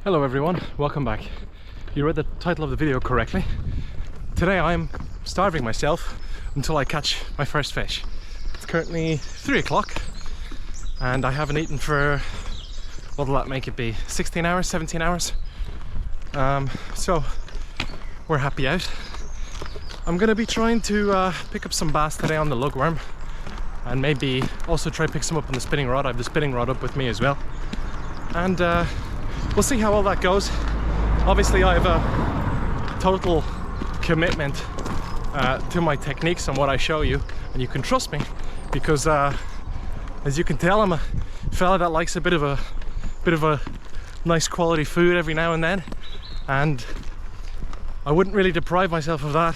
Hello everyone, welcome back. You read the title of the video correctly. Today I'm starving myself until I catch my first fish. It's currently 3 o'clock and I haven't eaten for, what will that make it be, 16 hours, 17 hours? So we're happy out. I'm gonna be trying to pick up some bass today on the lugworm and maybe also try pick some up on the spinning rod. I have the spinning rod up with me as well. And we'll see how all that goes. Obviously I have a total commitment to my techniques and what I show you, and you can trust me because as you can tell, I'm a fella that likes a bit of a nice quality food every now and then, and I wouldn't really deprive myself of that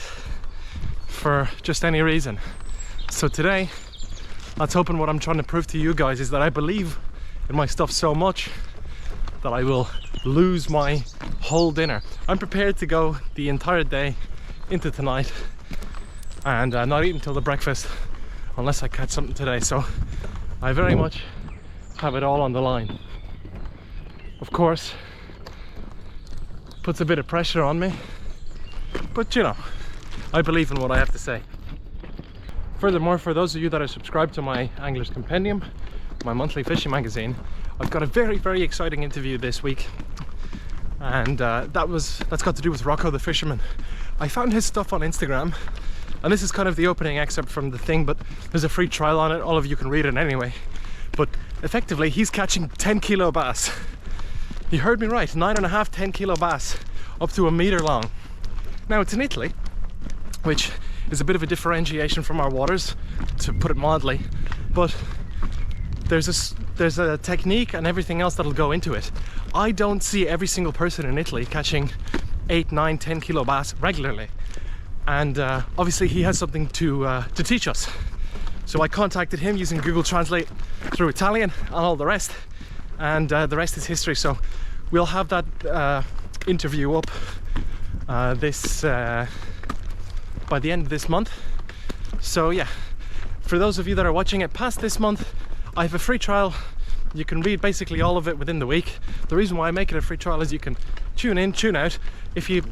for just any reason. So today, that's hoping what I'm trying to prove to you guys is that I believe in my stuff so much that I will lose my whole dinner. I'm prepared to go the entire day into tonight and not eat until the breakfast unless I catch something today. So I very much have it all on the line. Of course, puts a bit of pressure on me, but you know, I believe in what I have to say. Furthermore, for those of you that are subscribed to my Angler's Compendium, my monthly fishing magazine, I've got a very exciting interview this week, and that's got to do with Rocco the fisherman. I found his stuff on Instagram, and this is kind of the opening excerpt from the thing, but there's a free trial on it. All of you can read it anyway. But effectively, he's catching 10 kilo bass. You heard me right, 9.5, 10 kilo bass, up to 1 meter long. Now it's in Italy, which is a bit of a differentiation from our waters, to put it mildly, but there's a technique and everything else that'll go into it. I don't see every single person in Italy catching 8, 9, 10 kilo bass regularly, and obviously he has something to teach us. So I contacted him using Google Translate through Italian and all the rest, and the rest is history. So we'll have that interview up by the end of this month. So yeah, for those of you that are watching it past this month, I have a free trial. You can read basically all of it within the week. The reason why I make it a free trial is you can tune in, tune out. If you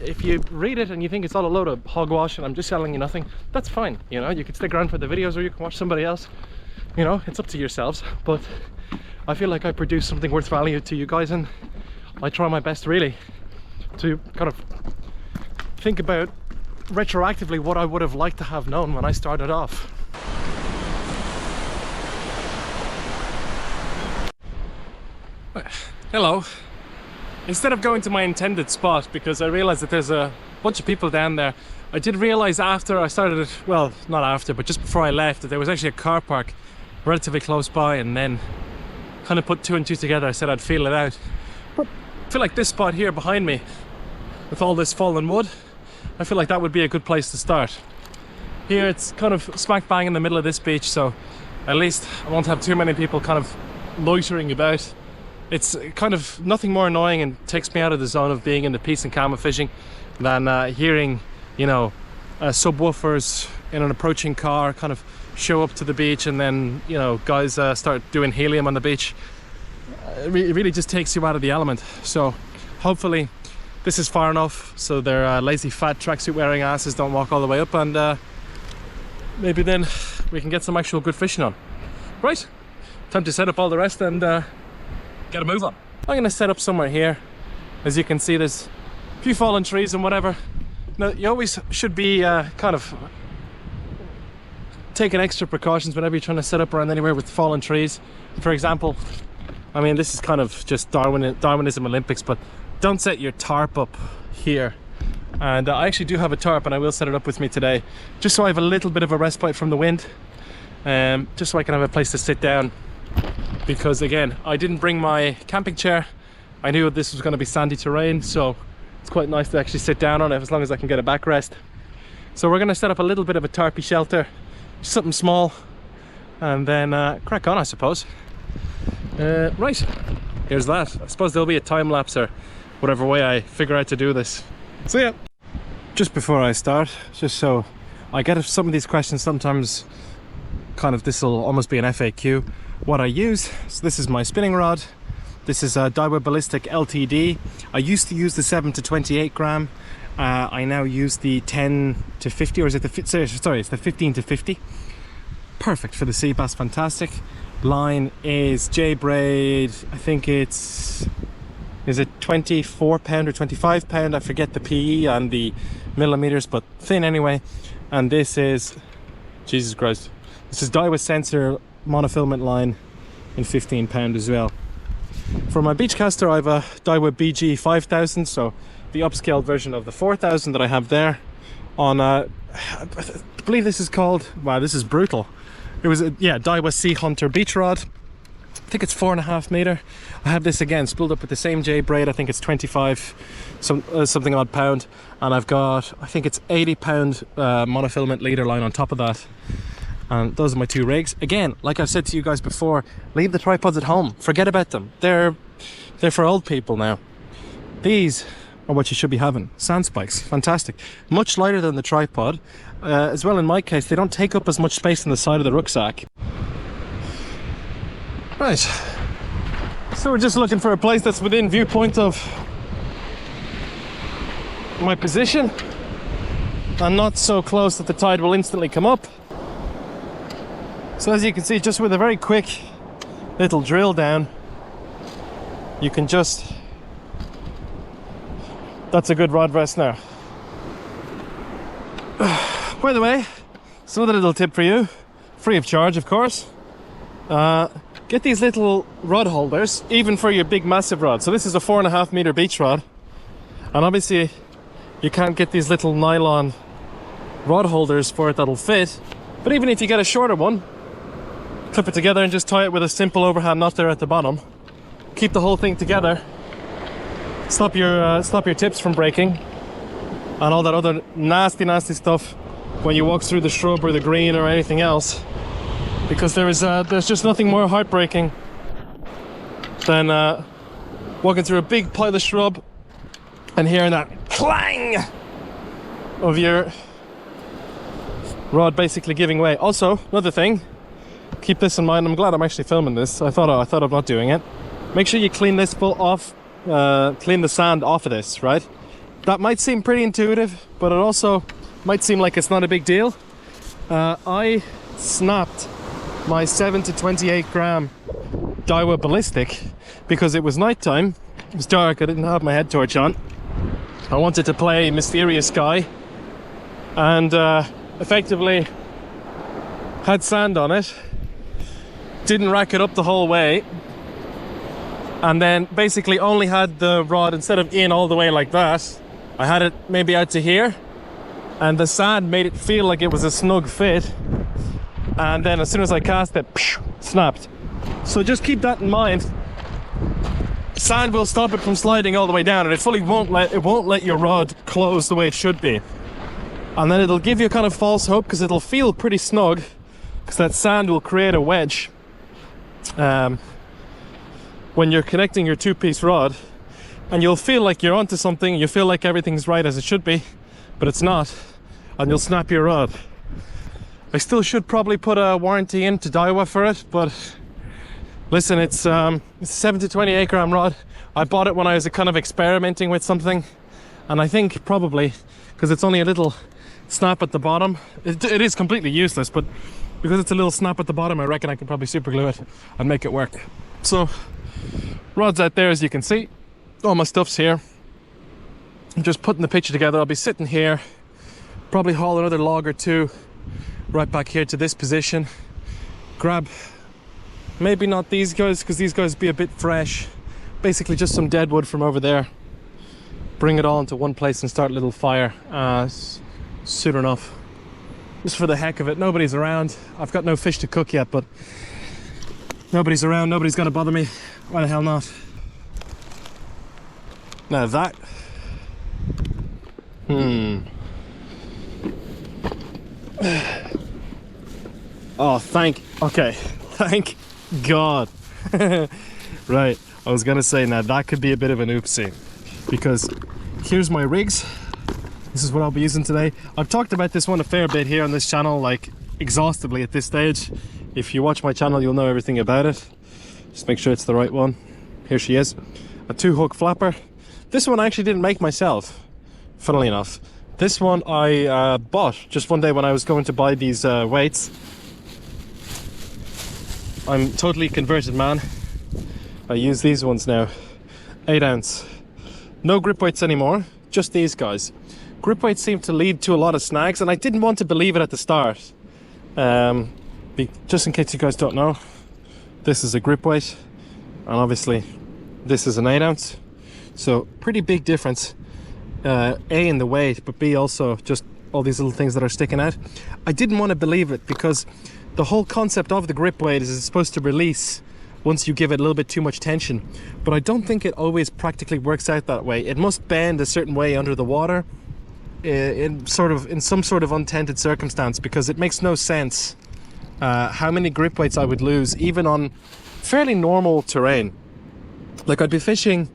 read it and you think it's all a load of hogwash and I'm just selling you nothing, that's fine. You know, you can stick around for the videos or you can watch somebody else. You know, it's up to yourselves. But I feel like I produce something worth value to you guys, and I try my best really to kind of think about retroactively what I would have liked to have known when I started off. Hello. Instead of going to my intended spot, because I realized that there's a bunch of people down there, I did realize after I started it, well, not after, but just before I left, that there was actually a car park relatively close by, and then kind of put 2 and 2 together. I said I'd feel it out. But I feel like this spot here behind me, with all this fallen wood, I feel like that would be a good place to start. Here it's kind of smack bang in the middle of this beach, so at least I won't have too many people kind of loitering about. It's kind of nothing more annoying and takes me out of the zone of being in the peace and calm of fishing than hearing, you know, subwoofers in an approaching car kind of show up to the beach, and then, you know, guys start doing helium on the beach. It really just takes you out of the element. So hopefully this is far enough so their lazy fat tracksuit wearing asses don't walk all the way up, and maybe then we can get some actual good fishing on. Right, time to set up all the rest and get a move on. I'm going to set up somewhere here. As you can see, there's a few fallen trees and whatever. Now, you always should be kind of taking extra precautions whenever you're trying to set up around anywhere with fallen trees. For example, I mean, this is kind of just Darwinism Olympics, but don't set your tarp up here. And I actually do have a tarp, and I will set it up with me today, just so I have a little bit of a respite from the wind, just so I can have a place to sit down. Because again, I didn't bring my camping chair. I knew this was going to be sandy terrain, so it's quite nice to actually sit down on it as long as I can get a backrest. So we're going to set up a little bit of a tarpy shelter, just something small, and then crack on, I suppose. Right, here's that. I suppose there'll be a time lapse or whatever way I figure out to do this. So yeah, just before I start, just so I get some of these questions sometimes, kind of, this will almost be an FAQ. What I use, so this is my spinning rod. This is a Daiwa Ballistic LTD. I used to use the 7 to 28 gram. I now use the 10 to 50, or is it the, sorry, it's the 15 to 50. Perfect for the sea bass, fantastic. Line is J-braid, I think it's, is it 24 pound or 25 pound? I forget the PE and the millimeters, but thin anyway. And this is, Jesus Christ, this is Daiwa Sensor monofilament line in 15 pound as well. For my beach caster, I have a Daiwa BG 5000, so the upscaled version of the 4000 that I have there on I believe this is called, wow, this is brutal. It was a, yeah, Daiwa Sea Hunter beach rod. I think it's 4.5 meter. I have this again spooled up with the same J braid. I think it's 25 something odd pound, and I've got, I think it's 80 pound monofilament leader line on top of that. And those are my two rigs. Again, like I've said to you guys before, leave the tripods at home, forget about them. They're for old people now. These are what you should be having. Sand spikes, fantastic. Much lighter than the tripod. As well, in my case, they don't take up as much space on the side of the rucksack. Right, so we're just looking for a place that's within viewpoint of my position and not so close that the tide will instantly come up. So as you can see, just with a very quick little drill down, you can just, that's a good rod rest now. By the way, it's another little tip for you, free of charge of course. Get these little rod holders, even for your big massive rod. So this is a 4.5 meter beach rod, and obviously you can't get these little nylon rod holders for it that'll fit, but even if you get a shorter one, clip it together and just tie it with a simple overhand knot there at the bottom. Keep the whole thing together, stop your tips from breaking and all that other nasty stuff when you walk through the shrub or the green or anything else, because there's just nothing more heartbreaking than walking through a big pile of shrub and hearing that clang of your rod basically giving way. Also, another thing, keep this in mind. I'm glad I'm actually filming this. I thought of not doing it. Make sure you clean this off, clean the sand off of this, right? That might seem pretty intuitive, but it also might seem like it's not a big deal. I snapped my 7 to 28 gram Daiwa Ballistic because it was nighttime, it was dark, I didn't have my head torch on. I wanted to play Mysterious Sky and effectively had sand on it, didn't rack it up the whole way, and then basically only had the rod, instead of in all the way like that, I had it maybe out to here, and the sand made it feel like it was a snug fit, and then as soon as I cast it, snapped. So just keep that in mind. Sand will stop it from sliding all the way down, and it won't let your rod close the way it should be. And then it'll give you a kind of false hope, because it'll feel pretty snug, because that sand will create a wedge when you're connecting your two-piece rod, and you'll feel like you're onto something, you feel like everything's right as it should be, but it's not, and you'll snap your rod. I still should probably put a warranty into Daiwa for it, but listen, it's a 7 to 28 gram rod. I bought it when I was kind of experimenting with something, and I think probably because it's only a little snap at the bottom, it is completely useless, but because it's a little snap at the bottom, I reckon I could probably super glue it and make it work. So rod's out there, as you can see, all my stuff's here. I'm just putting the picture together. I'll be sitting here, probably haul another log or two right back here to this position, grab maybe not these guys, because these guys be a bit fresh, basically just some dead wood from over there, bring it all into one place and start a little fire soon enough, just for the heck of it. Nobody's around. I've got no fish to cook yet, but nobody's around, nobody's gonna bother me. Why the hell not? Now that oh, thank God. Right, I was gonna say, now that could be a bit of an oopsie, because here's my rigs. This is what I'll be using today. I've talked about this one a fair bit here on this channel, like exhaustively at this stage. If you watch my channel, you'll know everything about it. Just make sure it's the right one. Here she is, a 2-hook flapper. This one I actually didn't make myself, funnily enough. This one I bought just one day when I was going to buy these weights. I'm totally converted, man. I use these ones now. 8 ounce. No grip weights anymore, just these guys. Grip weights seem to lead to a lot of snags, and I didn't want to believe it at the start. Just in case you guys don't know, this is a grip weight, and obviously this is an 8 ounce. So pretty big difference. A in the weight, but B also just all these little things that are sticking out. I didn't want to believe it because the whole concept of the grip weight is it's supposed to release once you give it a little bit too much tension, but I don't think it always practically works out that way. It must bend a certain way under the water in some sort of untended circumstance, because it makes no sense how many grip weights I would lose even on fairly normal terrain. Like, I'd be fishing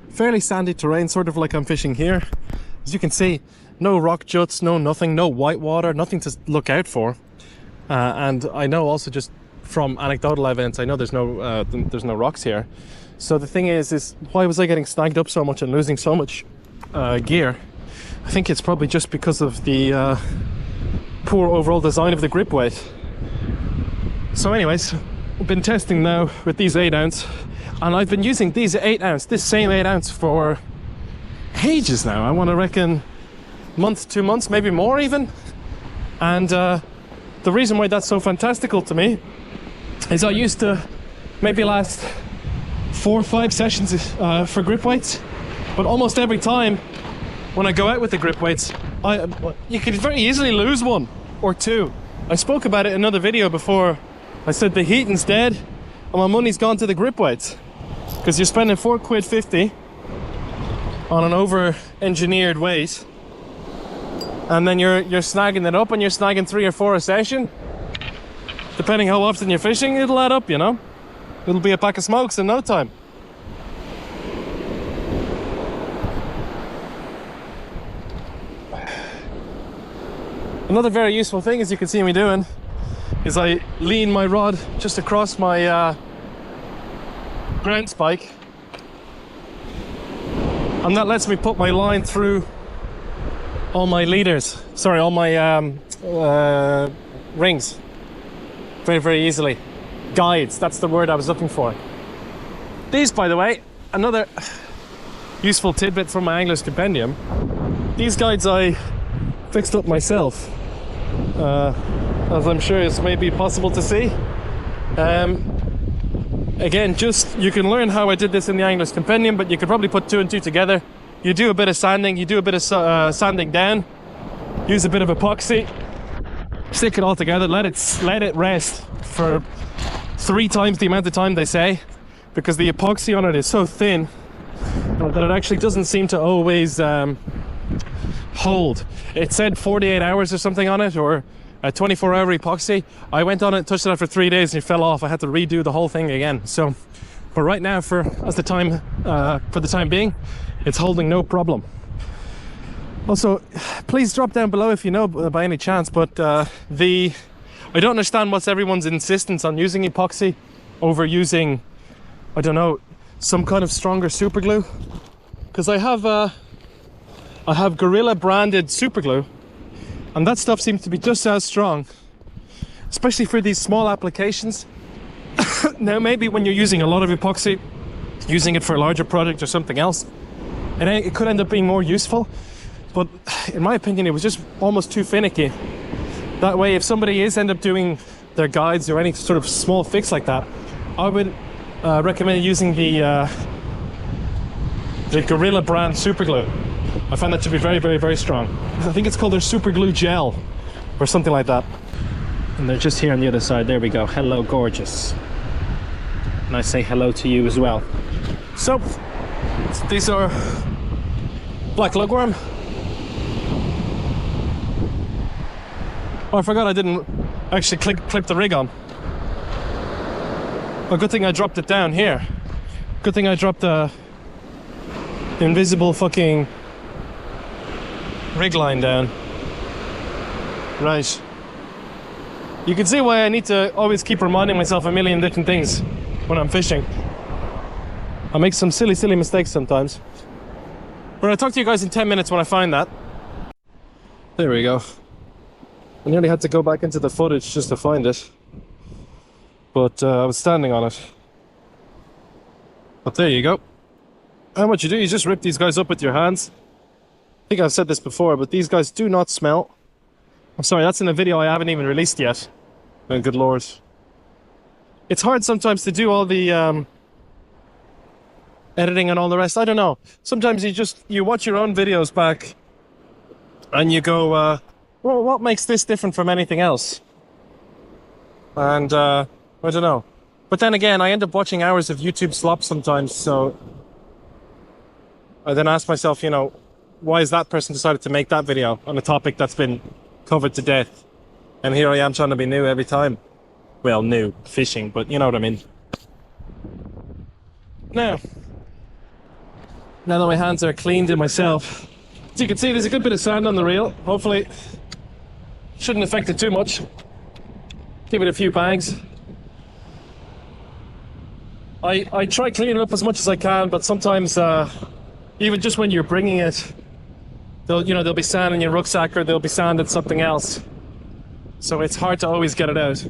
fairly sandy terrain, sort of like I'm fishing here. As you can see, no rock juts, no nothing, no white water, nothing to look out for. And I know also, just from anecdotal evidence, I know there's no rocks here. So the thing is why was I getting snagged up so much and losing so much gear? I think it's probably just because of the poor overall design of the grip weight. So anyways, I've been testing now with these 8 ounce, and I've been using these 8 ounce, this same 8 ounce for ages now. I want to reckon month, 2 months, maybe more even. And the reason why that's so fantastical to me is I used to maybe last 4 or 5 sessions for grip weights, but almost every time when I go out with the grip weights, you could very easily lose 1 or 2. I spoke about it in another video before. I said the heating's dead and my money's gone to the grip weights, because you're spending £4.50 on an over-engineered weight, and then you're snagging it up, and you're snagging 3 or 4 a session. Depending how often you're fishing, it'll add up, you know. It'll be a pack of smokes in no time. Another very useful thing, as you can see me doing, is I lean my rod just across my ground spike, and that lets me put my line through all my leaders, all my rings very, very easily. Guides, that's the word I was looking for. These, by the way, another useful tidbit from my Angler's Compendium. These guides I fixed up myself, as I'm sure it's maybe possible to see. Again, you can learn how I did this in the Angler's Compendium, but you could probably put 2 and 2 together. You do a bit of sanding, you do a bit of sanding down, use a bit of epoxy, stick it all together, let it rest for 3 times the amount of time they say, because the epoxy on it is so thin that it actually doesn't seem to always hold. It said 48 hours or something on it, or a 24-hour epoxy. I went on it, touched it out for 3 days, and it fell off. I had to redo the whole thing again. So, but right now, for the time being, it's holding no problem. Also, please drop down below if you know by any chance, but I don't understand what's everyone's insistence on using epoxy over using, I don't know, some kind of stronger super glue. Because I have Gorilla branded super glue, and that stuff seems to be just as strong, especially for these small applications. Now, maybe when you're using a lot of epoxy, using it for a larger project or something else, it could end up being more useful. But in my opinion, it was just almost too finicky. That way, if somebody is end up doing their guides or any sort of small fix like that, I would recommend using the Gorilla brand super glue. I find that to be very, very, very strong. I think it's called their super glue gel or something like that. And they're just here on the other side. There we go. Hello, gorgeous. And I say hello to you as well. So, these are black lugworm. Oh, I forgot I didn't actually clip the rig on. Oh, good thing I dropped it down here. Good thing I dropped the invisible fucking rig line down. Right. You can see why I need to always keep reminding myself a million different things when I'm fishing. I make some silly mistakes sometimes. But I'll talk to you guys in 10 minutes when I find that. There we go. I nearly had to go back into the footage just to find it. But I was standing on it. But there you go. And what you do, you just rip these guys up with your hands. I think I've said this before, but these guys do not smell. I'm sorry, that's in a video I haven't even released yet. Oh, good lord. It's hard sometimes to do all the editing and all the rest. I don't know. Sometimes you watch your own videos back and you go, well, what makes this different from anything else? And I don't know. But then again, I end up watching hours of YouTube slop sometimes, so I then ask myself, you know, why has that person decided to make that video on a topic that's been covered to death? And here I am trying to be new every time. Well, new fishing, but you know what I mean. Now that my hands are cleaned in myself, as you can see, there's a good bit of sand on the reel. Hopefully, shouldn't affect it too much. Give it a few bangs. I try cleaning it up as much as I can, but sometimes, even just when you're bringing it, there'll be sand in your rucksack, or there'll be sand in something else. So it's hard to always get it out.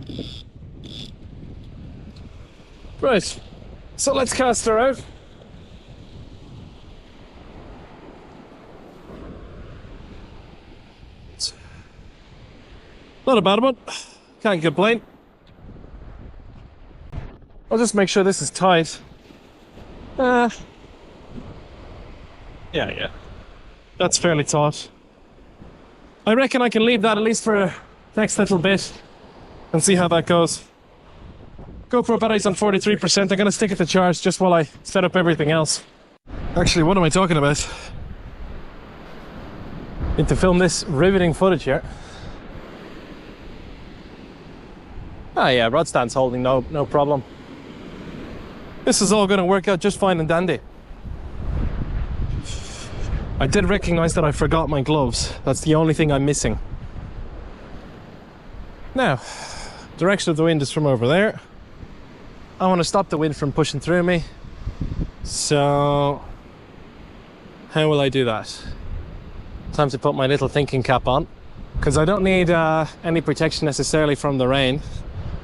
Right, so let's cast her out. Not a bad one, can't complain. I'll just make sure this is tight. Yeah, that's fairly taut. I reckon I can leave that at least for the next little bit and see how that goes. GoPro battery's on 43%. I'm gonna stick it to charge just while I set up everything else. Actually, what am I talking about? Need to film this riveting footage here. Ah yeah, rod stand's holding, no problem. This is all gonna work out just fine and dandy. I did recognize that I forgot my gloves. That's the only thing I'm missing. Now, direction of the wind is from over there. I want to stop the wind from pushing through me. So, how will I do that? Time to put my little thinking cap on, because I don't need any protection necessarily from the rain.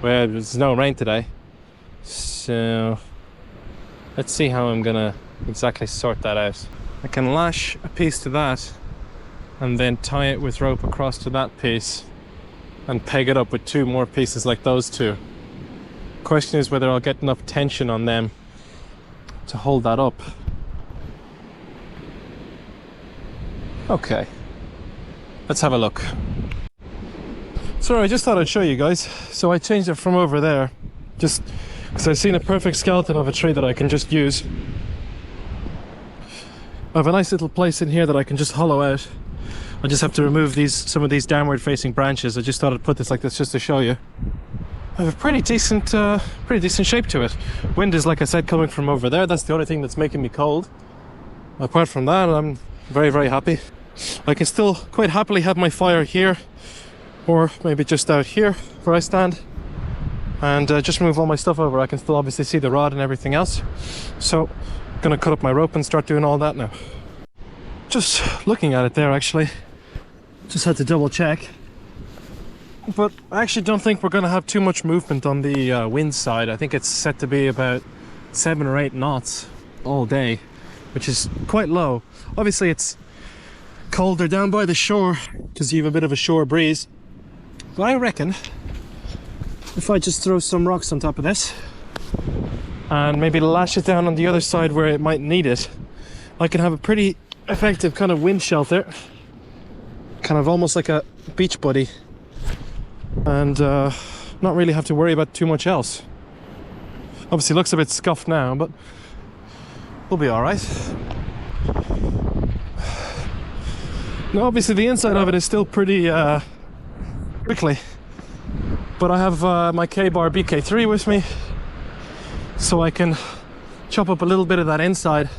Well, there's no rain today. So, let's see how I'm gonna exactly sort that out. I can lash a piece to that and then tie it with rope across to that piece and peg it up with two more pieces like those two. Question is whether I'll get enough tension on them to hold that up. Okay, let's have a look. Sorry, I just thought I'd show you guys. So I changed it from over there just because I've seen a perfect skeleton of a tree that I can just use. I have a nice little place in here that I can just hollow out. I just have to remove some of these downward facing branches. I just thought I'd put this like this just to show you. I have a pretty decent shape to it. Wind is, like I said, coming from over there. That's the only thing that's making me cold. Apart from that, I'm very happy. I can still quite happily have my fire here, or maybe just out here where I stand, and just move all my stuff over. I can still obviously see the rod and everything else. So I'm gonna cut up my rope and start doing all that now. Just looking at it there, actually, just had to double check. But I actually don't think we're going to have too much movement on the wind side. I think it's set to be about 7 or 8 knots all day, which is quite low. Obviously it's colder down by the shore because you have a bit of a shore breeze. But I reckon if I just throw some rocks on top of this and maybe lash it down on the other side where it might need it, I can have a pretty effective kind of wind shelter, kind of almost like a beach buddy, and not really have to worry about too much else. Obviously looks a bit scuffed now, but we'll be all right. Now obviously the inside of it is still pretty prickly, but I have my K-Bar BK3 with me, so I can chop up a little bit of that inside.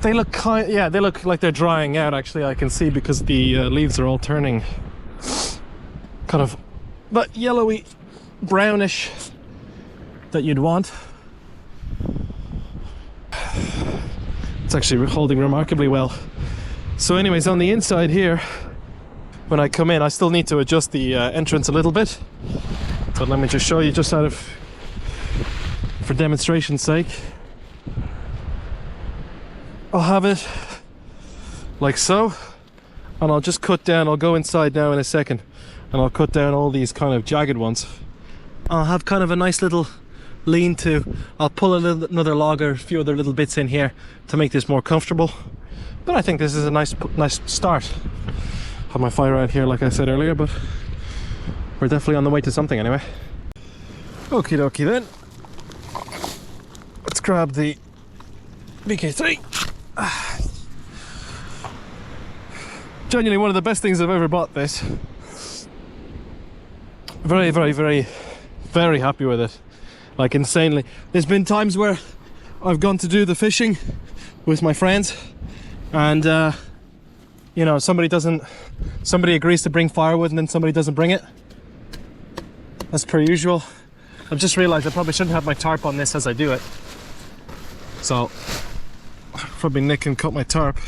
They look they look like they're drying out, actually. I can see because the leaves are all turning kind of that yellowy brownish that you'd want. actually holding remarkably well. So anyways, on the inside here, when I come in, I still need to adjust the entrance a little bit, but let me just show you, just for demonstration's sake. I'll have it like so, and I'll just cut down. I'll go inside now in a second, and I'll cut down all these kind of jagged ones. I'll have kind of a nice little lean-to. I'll pull another log or a few other little bits in here to make this more comfortable. But I think this is a nice start. Have my fire out here like I said earlier, but we're definitely on the way to something anyway. Okie dokie then. Let's grab the VK3. Genuinely one of the best things I've ever bought, this. Very, very, very, very happy with it. Like insanely. There's been times where I've gone to do the fishing with my friends, and you know, somebody agrees to bring firewood and then somebody doesn't bring it. That's per usual. I've just realized I probably shouldn't have my tarp on this as I do it, so probably nick and cut my tarp,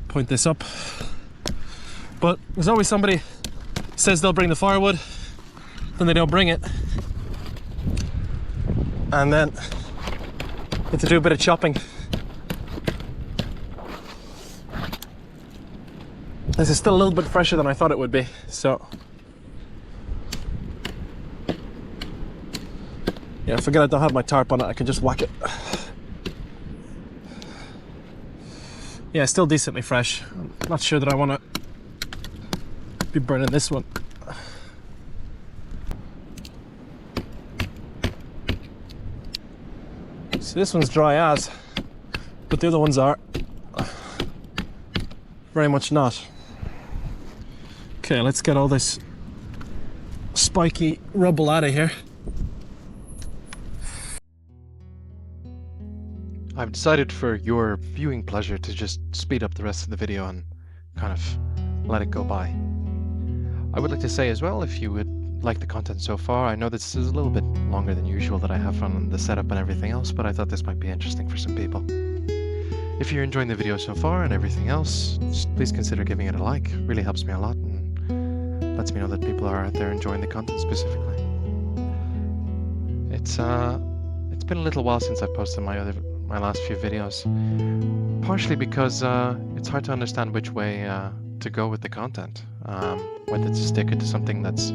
point this up. But there's always somebody says they'll bring the firewood, then they don't bring it, and then you have to do a bit of chopping. This is still a little bit fresher than I thought it would be, so yeah, forget I don't have my tarp on it, I can just whack it. Yeah, still decently fresh. I'm not sure that I want to be burning this one. So this one's dry as, but the other ones are very much not. Okay, let's get all this spiky rubble out of here. I've decided for your viewing pleasure to just speed up the rest of the video and kind of let it go by. I would like to say as well, if you would like the content so far, I know this is a little bit longer than usual that I have on the setup and everything else, but I thought this might be interesting for some people. If you're enjoying the video so far and everything else, just please consider giving it a like. It really helps me a lot and lets me know that people are out there enjoying the content specifically. It's been a little while since I posted my last few videos, partially because it's hard to understand which way to go with the content, whether to stick it to something that's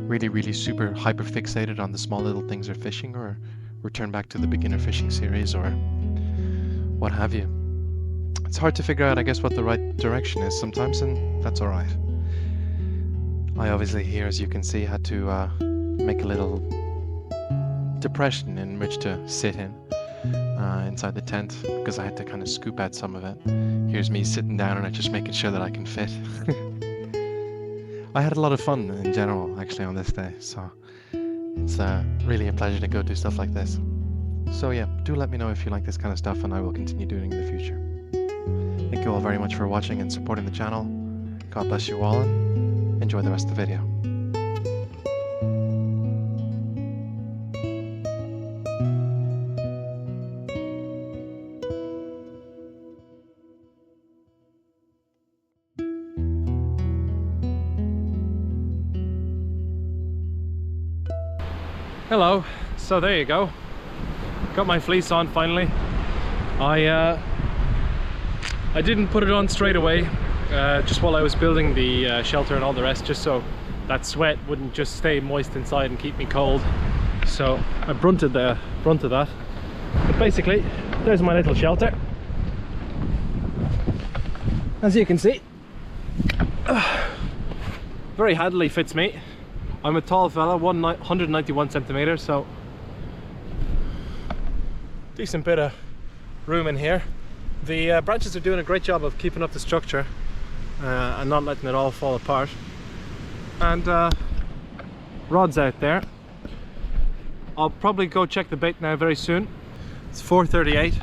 really, really super hyper fixated on the small little things of fishing, or return back to the beginner fishing series, or what have you. It's hard to figure out, I guess, what the right direction is sometimes, and that's alright. I obviously here, as you can see, had to make a little depression in which to sit in inside the tent, because I had to kind of scoop out some of it. Here's me sitting down and just making sure that I can fit. I had a lot of fun in general actually on this day, so it's really a pleasure to go do stuff like this. So yeah, do let me know if you like this kind of stuff, and I will continue doing it in the future. Thank you all very much for watching and supporting the channel. God bless you all, and enjoy the rest of the video. Hello, so there you go. Got my fleece on finally. I didn't put it on straight away, just while I was building the shelter and all the rest, just so that sweat wouldn't just stay moist inside and keep me cold. So I brunted that. But basically, there's my little shelter. As you can see, very handily fits me. I'm a tall fella, 191 centimeters, so decent bit of room in here. The branches are doing a great job of keeping up the structure and not letting it all fall apart. And rods out there. I'll probably go check the bait now very soon. It's 4:38,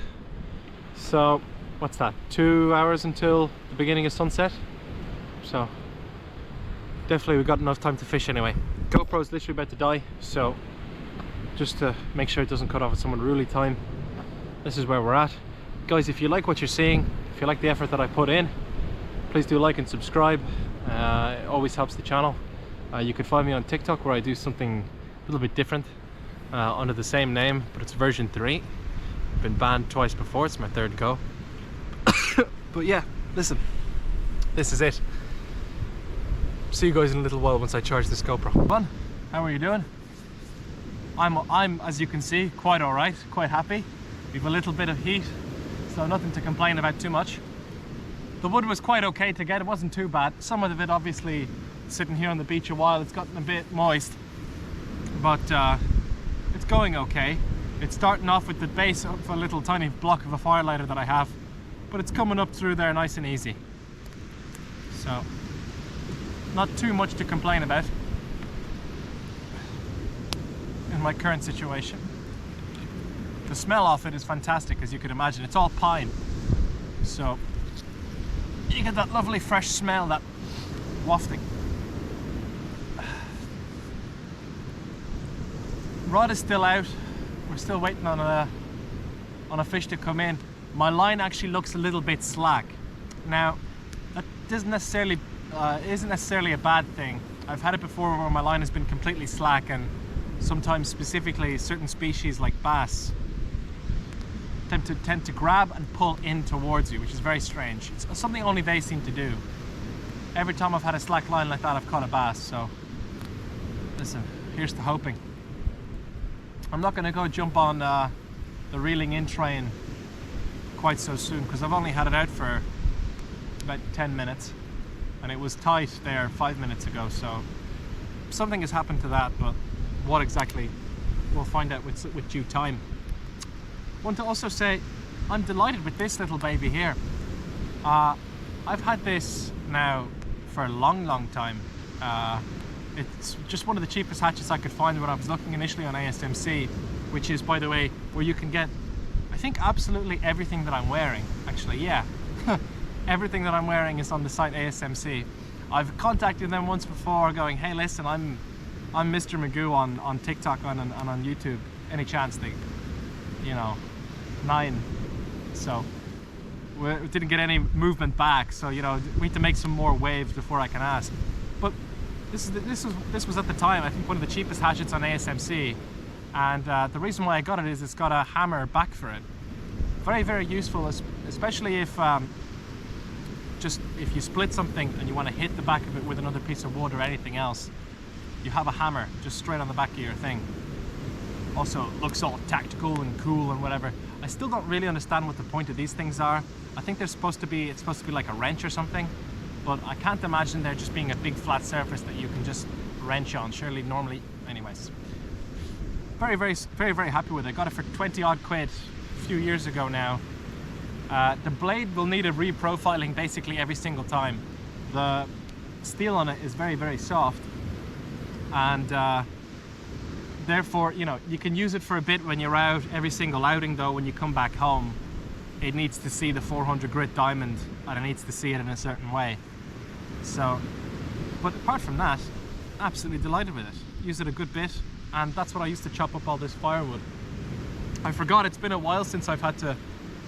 so what's that, 2 hours until the beginning of sunset, so definitely we've got enough time to fish anyway. GoPro's literally about to die, so just to make sure it doesn't cut off at some unruly time, this is where we're at. Guys, if you like what you're seeing, if you like the effort that I put in, please do like and subscribe. It always helps the channel. You can find me on TikTok, where I do something a little bit different under the same name, but it's version 3. I've been banned twice before, it's my 3rd go. But yeah, listen, this is it. See you guys in a little while once I charge this GoPro. Fun? How are you doing? I'm, as you can see, quite alright, quite happy. We've a little bit of heat, so nothing to complain about too much. The wood was quite okay to get, it wasn't too bad. Some of it obviously sitting here on the beach a while, it's gotten a bit moist, but it's going okay. It's starting off with the base of a little tiny block of a fire lighter that I have, but it's coming up through there nice and easy. So, not too much to complain about in my current situation. The smell of it is fantastic, as you could imagine. It's all pine, so you get that lovely fresh smell, that wafting. Rod is still out. We're still waiting on a fish to come in. My line actually looks a little bit slack. Now, that isn't necessarily a bad thing. I've had it before where my line has been completely slack, and sometimes specifically certain species like bass tend to grab and pull in towards you, which is very strange. It's something only they seem to do. Every time I've had a slack line like that, I've caught a bass. So listen, here's to hoping. I'm not going to go jump on the reeling in train quite so soon, because I've only had it out for about 10 minutes and it was tight there 5 minutes ago, so something has happened to that, but what exactly, we'll find out with due time. I want to also say I'm delighted with this little baby here. I've had this now for a long time. It's just one of the cheapest hatchets I could find when I was looking initially on ASMC, which is, by the way, where you can get, I think, absolutely everything that I'm wearing. Actually, yeah, everything that I'm wearing is on the site ASMC. I've contacted them once before going, hey listen, I'm Mr. Magoo on TikTok and on YouTube. Any chance they, you know, 9. So we didn't get any movement back, so you know, we need to make some more waves before I can ask. But this was at the time, I think, one of the cheapest hatchets on ASMC, and the reason why I got it is it's got a hammer back for it. Very useful, especially if if you split something and you want to hit the back of it with another piece of wood or anything else, you have a hammer just straight on the back of your thing. Also, it looks all tactical and cool and whatever. I still don't really understand what the point of these things are. I think it's supposed to be like a wrench or something, but I can't imagine there just being a big flat surface that you can just wrench on. Surely, normally, anyways. Very happy with it. Got it for 20 odd quid a few years ago now. The blade will need a reprofiling basically every single time. The steel on it is very soft, and therefore, you know, you can use it for a bit when you're out. Every single outing though, when you come back home, it needs to see the 400 grit diamond, and it needs to see it in a certain way. So, but apart from that, absolutely delighted with it. Use it a good bit, and that's what I used to chop up all this firewood. I forgot, it's been a while since I've had to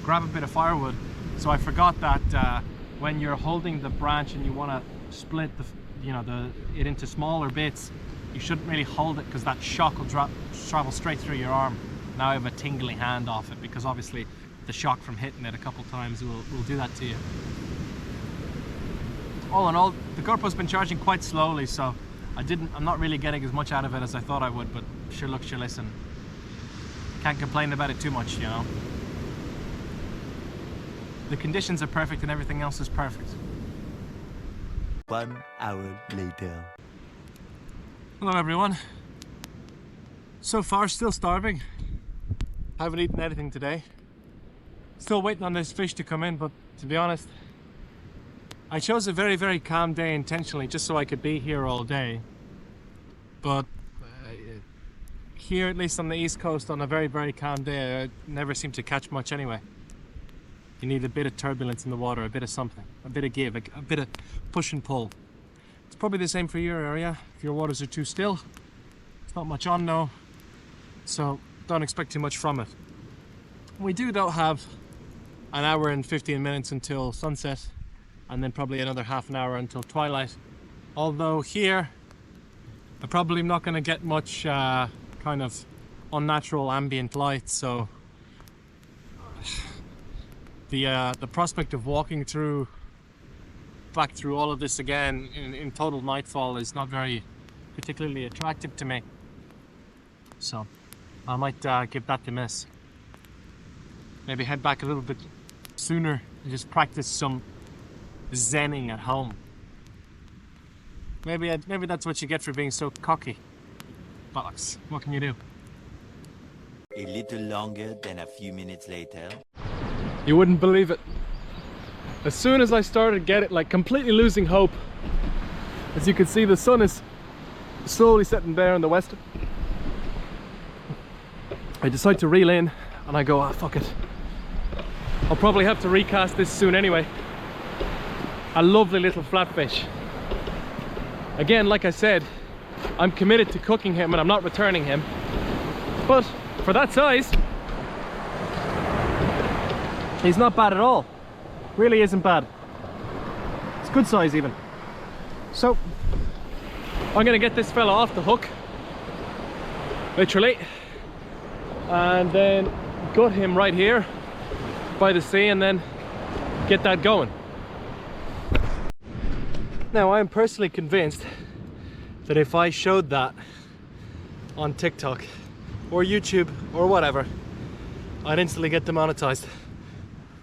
grab a bit of firewood, so I forgot that when you're holding the branch and you want to split it into smaller bits, you shouldn't really hold it, because that shock will travel straight through your arm. Now I have a tingly hand off it, because obviously the shock from hitting it a couple times will do that to you. All in all, the GoPro's been charging quite slowly, so I'm not really getting as much out of it as I thought I would, but sure look, sure listen. Can't complain about it too much, you know. The conditions are perfect and everything else is perfect. 1 hour later. Hello everyone. So far still starving. Haven't eaten anything today. Still waiting on this fish to come in, but to be honest, I chose a very calm day intentionally just so I could be here all day. But here, at least on the East Coast, on a very calm day, I never seem to catch much anyway. You need a bit of turbulence in the water, a bit of something, a bit of give, a bit of push and pull. It's probably the same for your area. If your waters are too still, it's not much on now, so don't expect too much from it. We do though have an hour and 15 minutes until sunset, and then probably another half an hour until twilight. Although here I'm probably not going to get much kind of unnatural ambient light, so the prospect of walking back through all of this again in total nightfall is not very particularly attractive to me. So I might give that the miss. Maybe head back a little bit sooner and just practice some zenning at home. Maybe that's what you get for being so cocky. Bollocks. What can you do? A little longer than a few minutes later. You wouldn't believe it. As soon as I started completely losing hope, as you can see, the sun is slowly setting there in the west. I decide to reel in and I go, ah, fuck it. I'll probably have to recast this soon anyway. A lovely little flatfish. Again, like I said, I'm committed to cooking him and I'm not returning him. But for that size, he's not bad at all. Really isn't bad. It's good size even. So I'm gonna get this fella off the hook, literally, and then gut him right here by the sea and then get that going. Now, I am personally convinced that if I showed that on TikTok or YouTube or whatever, I'd instantly get demonetized.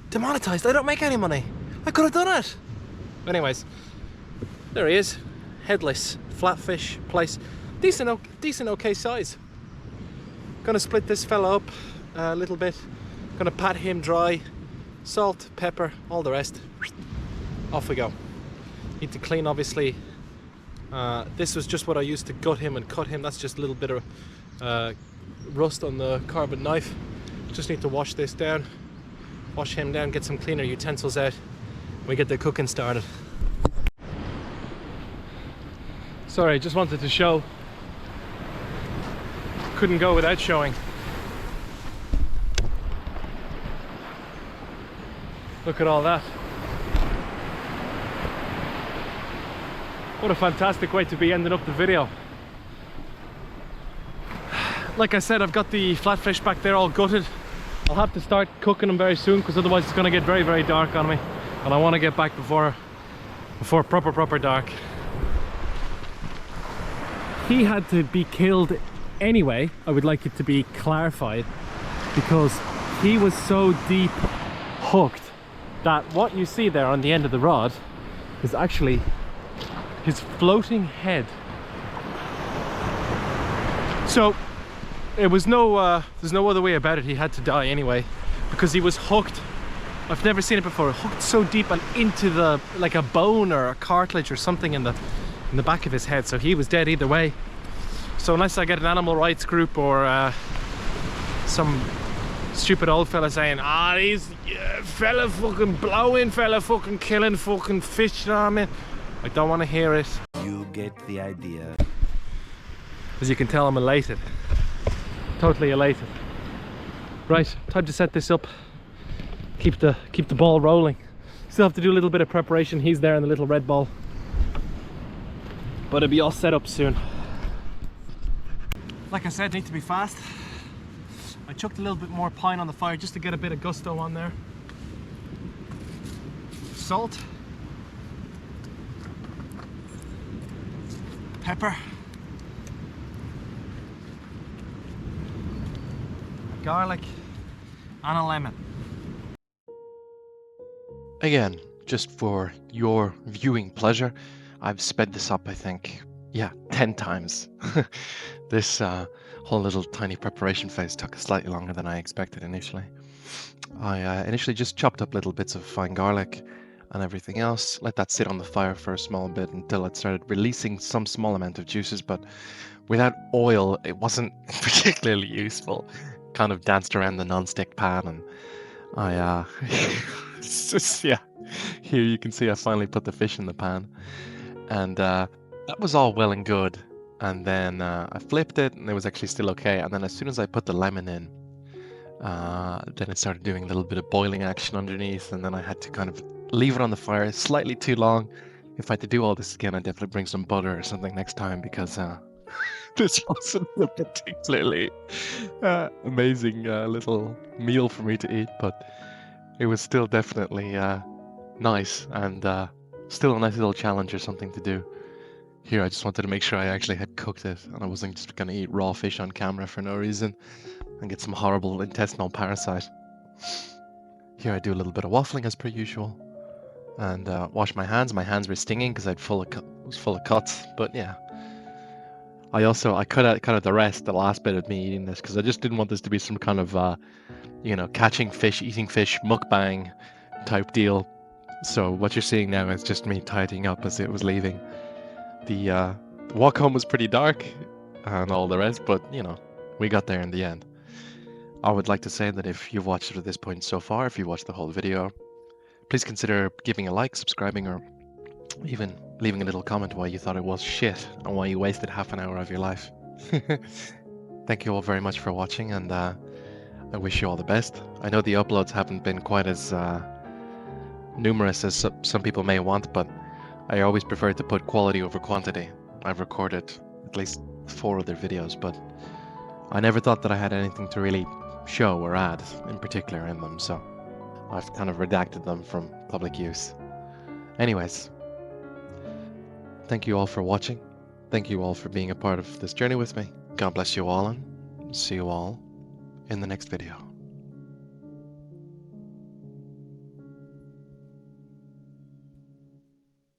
Demonetized? I don't make any money. I could have done it. Anyways, there he is. Headless, flatfish place. Decent okay size. Gonna split this fella up a little bit. Gonna pat him dry. Salt, pepper, all the rest. Off we go. Need to clean, obviously. This was just what I used to gut him and cut him. That's just a little bit of rust on the carbon knife. Just need to wash this down, wash him down, get some cleaner utensils out. We get the cooking started. Sorry, just wanted to show. Couldn't go without showing. Look at all that. What a fantastic way to be ending up the video. Like I said, I've got the flatfish back there all gutted. I'll have to start cooking them very soon because otherwise it's going to get very, very dark on me. And I want to get back before proper dark. He had to be killed anyway, I would like it to be clarified, because he was so deep hooked that what you see there on the end of the rod is actually his floating head. So it was there's no other way about it. He had to die anyway because he was hooked. I've never seen it before. Hooked so deep and into like a bone or a cartilage or something in the back of his head. So he was dead either way. So unless I get an animal rights group or some stupid old fella saying, he's fella fucking blowing, fella fucking killing fucking fish, you know what I mean? I don't want to hear it. You get the idea. As you can tell, I'm elated. Totally elated. Right, time to set this up. Keep the ball rolling. Still have to do a little bit of preparation. He's there in the little red ball. But it'll be all set up soon. Like I said, need to be fast. I chucked a little bit more pine on the fire just to get a bit of gusto on there. Salt. Pepper. Garlic and a lemon. Again, just for your viewing pleasure, I've sped this up, I think, 10 times. This whole little tiny preparation phase took slightly longer than I expected initially. I initially just chopped up little bits of fine garlic and everything else, let that sit on the fire for a small bit until it started releasing some small amount of juices, but without oil it wasn't particularly useful. Kind of danced around the non-stick pan, and I it's just, here you can see I finally put the fish in the pan, and that was all well and good, and then I flipped it and it was actually still okay, and then as soon as I put the lemon in, Then it started doing a little bit of boiling action underneath, and then I had to kind of leave it on the fire slightly too long. If I had to do all this again, I'd definitely bring some butter or something next time, because this wasn't a particularly amazing little meal for me to eat, but it was still definitely nice, and still a nice little challenge or something to do. Here, I just wanted to make sure I actually had cooked it, and I wasn't just going to eat raw fish on camera for no reason and get some horrible intestinal parasite. Here I do a little bit of waffling as per usual, and wash my hands. My hands were stinging because was full of cuts, but yeah. I cut out the rest, the last bit of me eating this, because I just didn't want this to be some kind of catching fish, eating fish, mukbang type deal. So what you're seeing now is just me tidying up as it was leaving. The walk home was pretty dark and all the rest, but we got there in the end. I would like to say that if you've watched it at this point so far, if you watched the whole video, please consider giving a like, subscribing, or even leaving a little comment why you thought it was shit and why you wasted half an hour of your life. Thank you all very much for watching, and I wish you all the best. I know the uploads haven't been quite as numerous as some people may want, but I always prefer to put quality over quantity. I've recorded at least 4 other videos, but I never thought that I had anything to really show or add in particular in them, so I've kind of redacted them from public use. Anyways, thank you all for watching. Thank you all for being a part of this journey with me. God bless you all, and see you all in the next video.